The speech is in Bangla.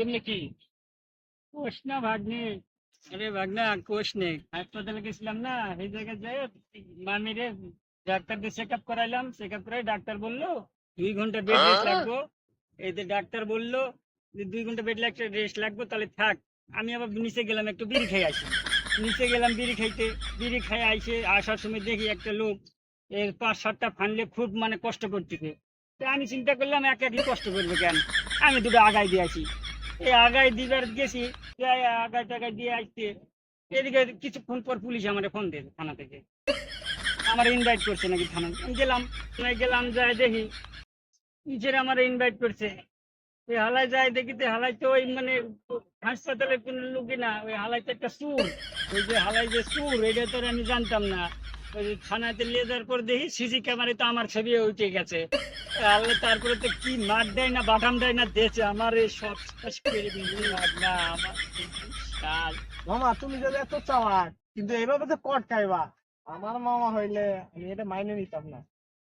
এমনি কি? কোষ না ভাগ্নে। আরে ভাগনা কোষ নেই, হাসপাতালে গেছিলাম না, এই জায়গায় যাই মামিরে ডাক্তারদের চেক আপ করাইলাম। চেক আপ করাই ডাক্তার বললো 2 ঘন্টা বেড রেস্ট লাগবো। এই যে ডাক্তার বললো যে 2 ঘন্টা বেড রেস্ট লাগবে, তাহলে থাক। আমি আবার নিচে গেলাম একটু বিড়ি খাই আসি। নিচে গেলাম বিড়ি খাইতে, বিড়ি খাই আইসে আসার সময় দেখি একটা লোক এর 5-7টা ফানলে খুব মানে কষ্ট করতেছে। তা আমি চিন্তা করলাম একা একই কষ্ট করবে কেন, আমি দুটো আগাই দিয়ে আসি। এই আগাই দিবার গেছি, যাই আগাই টাগাই দিয়ে আসতে এদিকে কিছুক্ষণ পর পুলিশ আমার ফোন দেয় থানা থেকে, আমার ইনভাইট করছে নাকি থানা। আমি গেলাম, থানায় গেলাম, যাই দেখি নিচের আমার ইনভাইট করছে। ওই হালায় যায় দেখি তো হালাই তো ওই মানে হাসপাতালের কোনো লোকই না, ওই হালাই তো একটা সুর। ওই যে হালাই যে সুর, এটা তো আর আমি জানতাম না। ওই যে থানাতে নিয়ে যাওয়ার পর দেখি সিসি ক্যামেরায় তো আমার ছবি উঠে গেছে। আল্লাহ, তারপরে তো কি মার দেয় না বাটাম দেয় না দিয়েছে আমার, এই সব শেষ করে দিল না আমার সাল। মামা তুমি যদি এত চালাক কিন্তু এভাবে তো কট খাইবা, আমার মামা হইলে আমি এটা মাইনে নিতাম না।